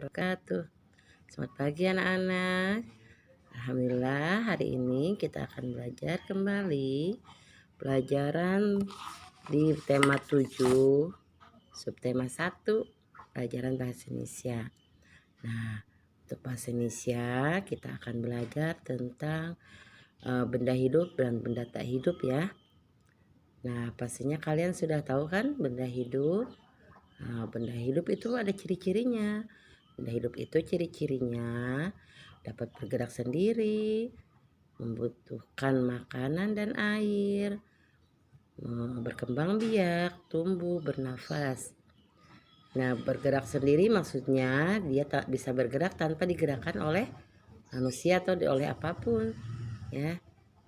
wabarakatuh. Selamat pagi anak-anak. Alhamdulillah hari ini kita akan belajar kembali pelajaran di tema 7, subtema 1, pelajaran bahasa Indonesia. Nah, untuk bahasa Indonesia kita akan belajar tentang benda hidup dan benda tak hidup ya. Nah, pastinya kalian sudah tahu kan benda hidup. Nah, benda hidup itu ada ciri-cirinya. Benda hidup itu ciri-cirinya dapat bergerak sendiri, membutuhkan makanan dan air, berkembang biak, tumbuh, bernafas. Nah, bergerak sendiri maksudnya dia tak bisa bergerak tanpa digerakkan oleh manusia atau oleh apapun, ya.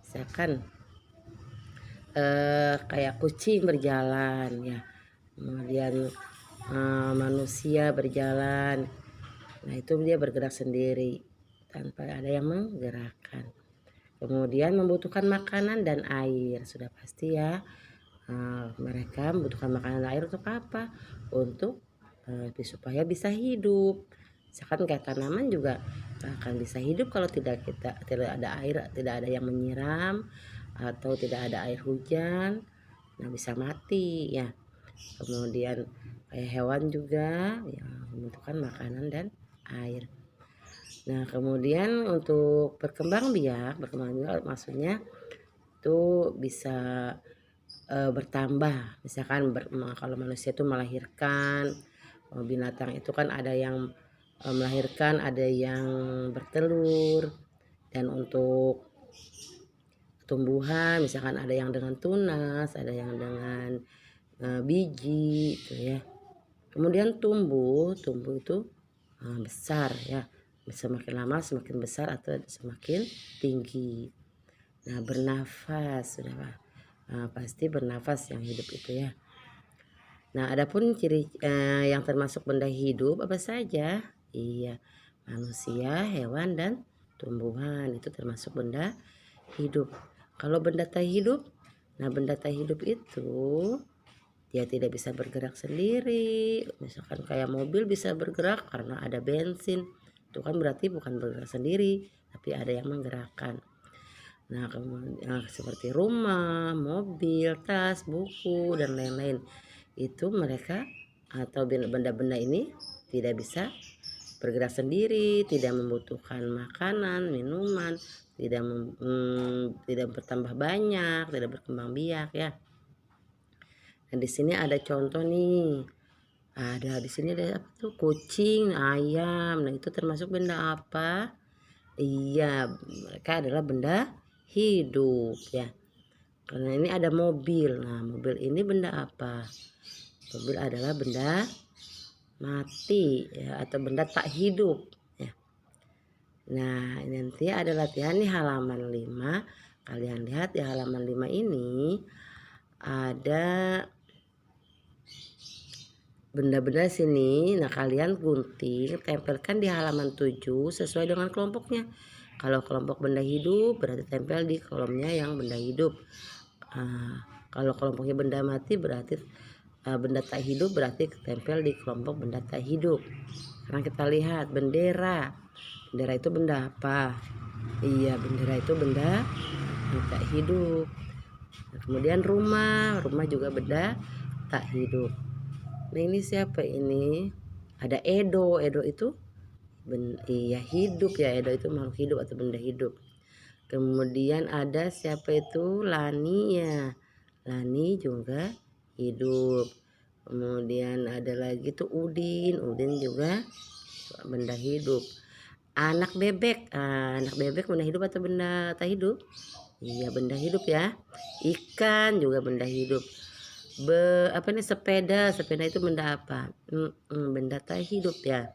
Misalkan kayak kucing berjalan, ya. Kemudian manusia berjalan. Nah, itu dia bergerak sendiri tanpa ada yang menggerakkan. Kemudian membutuhkan makanan dan air, sudah pasti ya. Mereka membutuhkan makanan dan air untuk apa? Untuk supaya bisa hidup. Misalkan kayak tanaman juga akan bisa hidup kalau tidak ada air, tidak ada yang menyiram atau tidak ada air hujan. Nah, bisa mati ya. Kemudian kayak hewan juga yang membutuhkan makanan dan air. Nah, kemudian untuk berkembang biak maksudnya itu bisa bertambah. Misalkan kalau manusia itu melahirkan, binatang itu kan ada yang melahirkan, ada yang bertelur. Dan untuk tumbuhan misalkan ada yang dengan tunas, ada yang dengan biji gitu ya. Kemudian tumbuh itu besar ya, semakin lama semakin besar atau semakin tinggi. Nah, bernafas sudah pasti bernafas yang hidup itu ya. Nah, adapun ciri yang termasuk benda hidup apa saja? Iya, manusia, hewan dan tumbuhan itu termasuk benda hidup. Kalau benda tak hidup, nah benda tak hidup itu dia tidak bisa bergerak sendiri. Misalkan kayak mobil bisa bergerak karena ada bensin. Itu kan berarti bukan bergerak sendiri, tapi ada yang menggerakkan. Nah, kemudian seperti rumah, mobil, tas, buku dan lain-lain. Itu mereka atau benda-benda ini tidak bisa bergerak sendiri, tidak membutuhkan makanan, minuman, tidak bertambah banyak, tidak berkembang biak ya. Nah, di sini ada contoh nih. Ada di sini ada apa tuh? Kucing, ayam. Nah, itu termasuk benda apa? Iya, mereka adalah benda hidup ya. Karena ini ada mobil. Nah, mobil ini benda apa? Mobil adalah benda mati ya, atau benda tak hidup ya. Nah, nanti ada latihan di halaman 5. Kalian lihat di halaman 5 ini ada benda-benda sini. Nah, kalian gunting, tempelkan di halaman 7 sesuai dengan kelompoknya. Kalau kelompok benda hidup berarti tempel di kolomnya yang benda hidup. Kalau kelompoknya benda mati berarti benda tak hidup berarti tempel di kelompok benda tak hidup. Sekarang kita lihat bendera. Bendera itu benda apa? Iya, bendera itu benda tak hidup. Nah, kemudian rumah juga benda tak hidup. Nah, ini siapa ini? Ada Edo. Edo itu iya hidup ya. Edo itu makhluk hidup atau benda hidup. Kemudian ada siapa itu? Lani ya. Lani juga hidup. Kemudian ada lagi tuh Udin. Udin juga benda hidup. Anak bebek. Anak bebek benda hidup atau benda tak hidup? Iya, benda hidup ya. Ikan juga benda hidup. Sepeda itu benda apa? Benda tak hidup ya.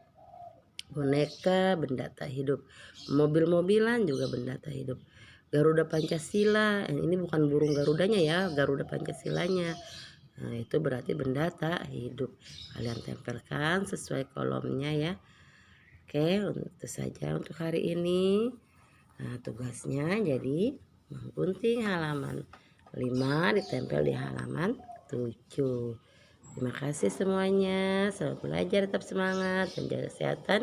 Boneka benda tak hidup. Mobil-mobilan juga benda tak hidup. Garuda Pancasila, ini bukan burung garudanya ya, Garuda Pancasilanya. Nah, itu berarti benda tak hidup. Kalian tempelkan sesuai kolomnya ya. Oke, itu saja untuk hari ini. Nah, tugasnya jadi menggunting halaman 5 ditempel di halaman 7. Terima kasih semuanya, selamat belajar, tetap semangat dan jaga kesehatan.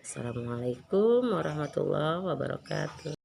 Assalamualaikum warahmatullahi wabarakatuh.